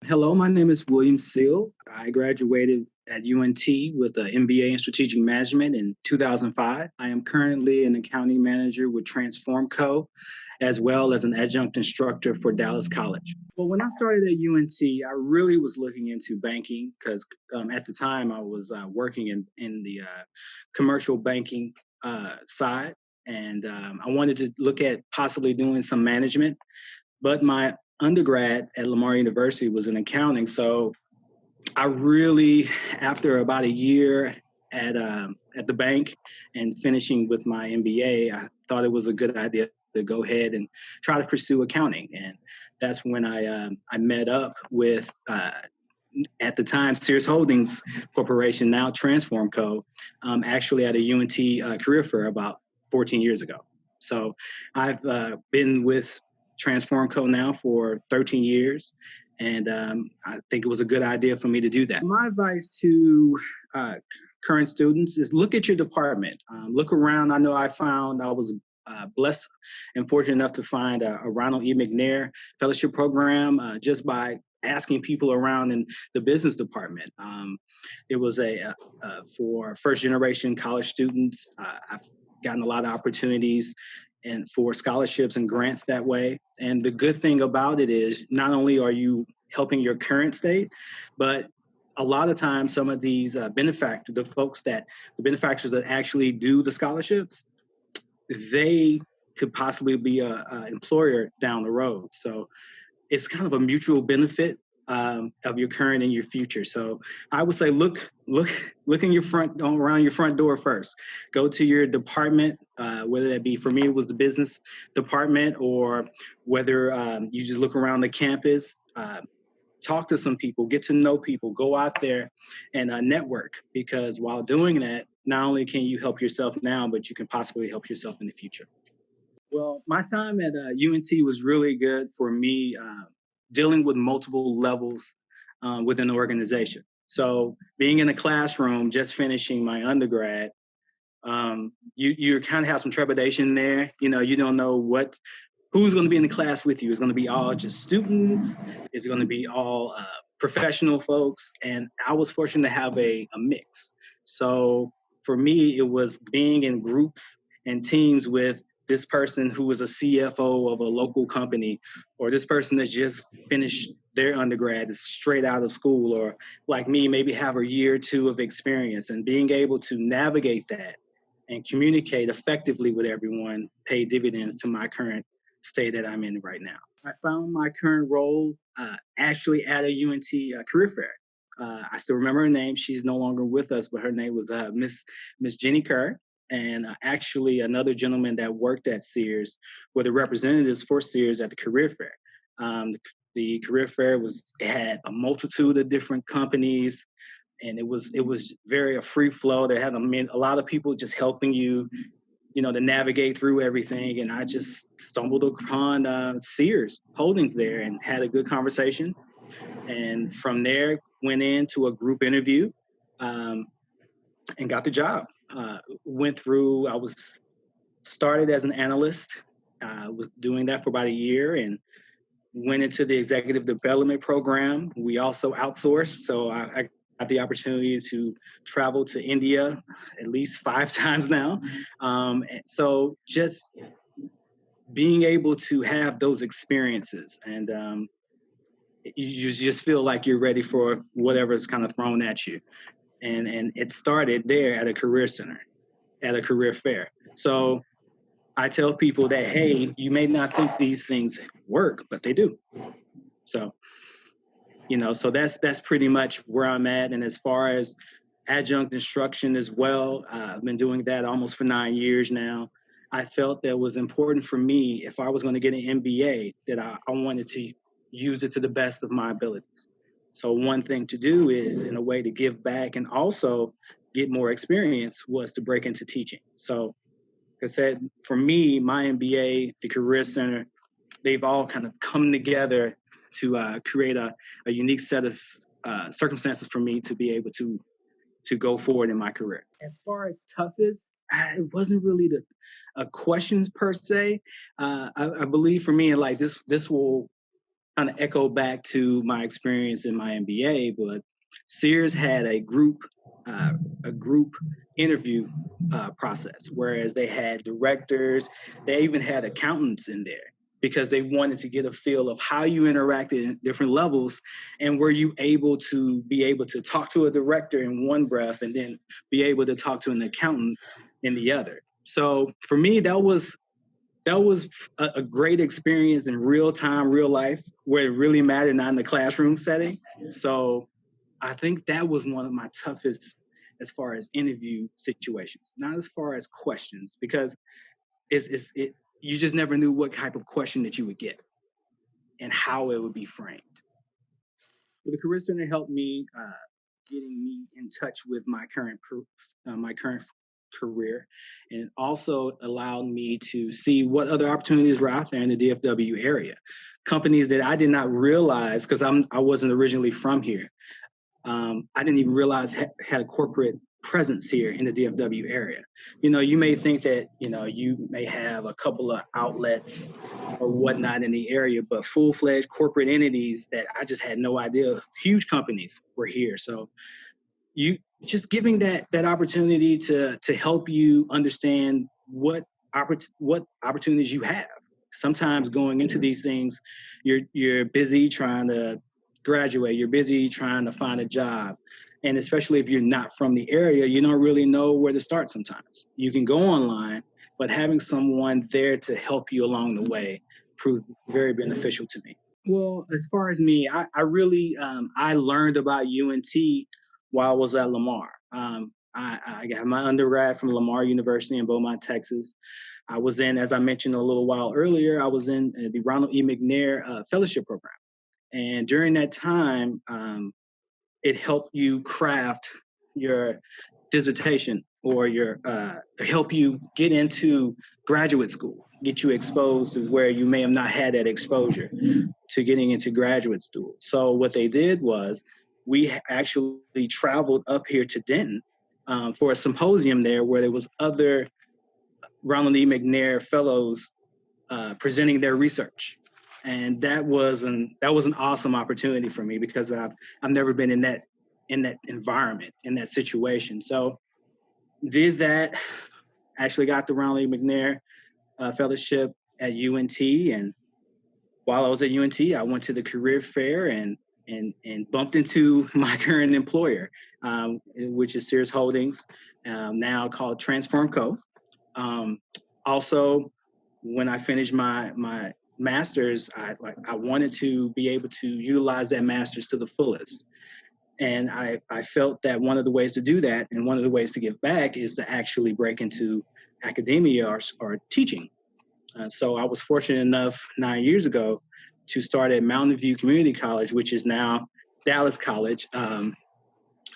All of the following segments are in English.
Hello, my name is William Seale. I graduated at UNT with an MBA in Strategic Management in 2005. I am currently an accounting manager with Transform Co., as well as an adjunct instructor for Dallas College. Well, when I started at UNT, I really was looking into banking because at the time I was working in the commercial banking side, and I wanted to look at possibly doing some management. But my undergrad at Lamar University was in accounting. So I really, after about a year at the bank and finishing with my MBA, I thought it was a good idea to go ahead and try to pursue accounting. And that's when I met up with at the time Sears Holdings Corporation, now Transform Co., actually at a UNT career fair about 14 years ago. So I've been with Transform Co. now for 13 years, and I think it was a good idea for me to do that. My advice to current students is look at your department. Look around. I know I was blessed and fortunate enough to find a Ronald E. McNair fellowship program just by asking people around in the business department. It was for first generation college students. I've gotten a lot of opportunities and for scholarships and grants that way. And the good thing about it is not only are you helping your current state, but a lot of times some of these the benefactors that actually do the scholarships, they could possibly be a employer down the road. So it's kind of a mutual benefit of your current and your future. So I would say look in around your front door first. Go to your department, whether that be, for me, it was the business department, or whether you just look around the campus, talk to some people, get to know people, go out there and network, because while doing that, not only can you help yourself now, but you can possibly help yourself in the future. Well, my time at UNT was really good for me, dealing with multiple levels within the organization. So being in a classroom, just finishing my undergrad, you kind of have some trepidation there. You don't know who's going to be in the class with you. Is going to be all just students? Is it going to be all professional folks? And I was fortunate to have a mix. So for me, it was being in groups and teams with this person who was a CFO of a local company, or this person that's just finished their undergrad, is straight out of school, or like me, maybe have a year or two of experience, and being able to navigate that and communicate effectively with everyone paid dividends to my current state that I'm in right now. I found my current role actually at a UNT career fair. I still remember her name. She's no longer with us, but her name was Miss Jenny Kerr. And actually another gentleman that worked at Sears were the representatives for Sears at the career fair. The career fair had a multitude of different companies, and it was very a free flow. They had a lot of people just helping you, to navigate through everything. And I just stumbled upon Sears Holdings there and had a good conversation. And from there, went into a group interview and got the job. I was started as an analyst, was doing that for about a year, and went into the executive development program. We also outsourced, so I got the opportunity to travel to India at least 5 times now. So just being able to have those experiences, and you just feel like you're ready for whatever's kind of thrown at you. And it started there at a career center, at a career fair. So I tell people that, hey, you may not think these things work, but they do. So, so that's pretty much where I'm at. And as far as adjunct instruction as well, I've been doing that almost for 9 years now. I felt that it was important for me, if I was going to get an MBA, that I wanted to use it to the best of my abilities. So one thing to do is, in a way to give back and also get more experience, was to break into teaching. So like I said, for me, my MBA, the Career Center, they've all kind of come together to create a unique set of circumstances for me to be able to go forward in my career. As far as toughest, it wasn't really a questions per se. I believe for me, like this will kind of echo back to my experience in my MBA, but Sears had a group interview process, whereas they had directors, they even had accountants in there because they wanted to get a feel of how you interacted in different levels, and were you able to talk to a director in one breath and then be able to talk to an accountant in the other. So for me, that was a great experience in real time, real life, where it really mattered, not in the classroom setting. So I think that was one of my toughest as far as interview situations, not as far as questions, because you just never knew what type of question that you would get and how it would be framed. But the Career Center helped me getting me in touch with my current career, and also allowed me to see what other opportunities were out there in the DFW area. Companies that I did not realize, because I wasn't originally from here. I didn't even realize had a corporate presence here in the DFW area. You may think that, you may have a couple of outlets or whatnot in the area, but full-fledged corporate entities that I just had no idea, huge companies were here. So you just giving that opportunity to help you understand what opportunities you have. Sometimes going into these things, you're busy trying to graduate, you're busy trying to find a job, and especially if you're not from the area, you don't really know where to start. Sometimes you can go online, but having someone there to help you along the way proved very beneficial to me. Well, as far as me, I really I learned about UNT while I was at Lamar. I got my undergrad from Lamar University in Beaumont, Texas. I was in, as I mentioned a little while earlier, I was in the Ronald E. McNair Fellowship Program. And during that time, it helped you craft your dissertation, or help you get into graduate school, get you exposed to where you may have not had that exposure to getting into graduate school. So what they did was we actually traveled up here to Denton for a symposium there, where there was other Ronald E. McNair fellows presenting their research. And that was an awesome opportunity for me, because I've never been in that environment, in that situation. So did that, actually got the Ronald E. McNair fellowship at UNT. And while I was at UNT, I went to the career fair and bumped into my current employer, which is Sears Holdings, now called Transform Co. Also, when I finished my master's, I wanted to be able to utilize that master's to the fullest. And I felt that one of the ways to do that, and one of the ways to give back, is to actually break into academia or teaching. So I was fortunate enough 9 years ago to start at Mountain View Community College, which is now Dallas College,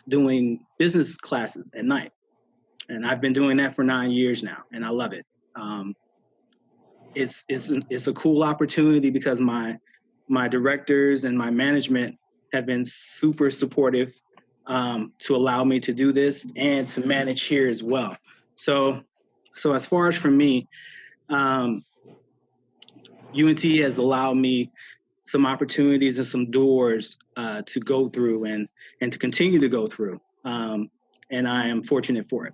doing business classes at night. And I've been doing that for 9 years now, and I love it. It's a cool opportunity, because my directors and my management have been super supportive to allow me to do this and to manage here as well. So as far as for me, UNT has allowed me some opportunities and some doors to go through and to continue to go through. And I am fortunate for it.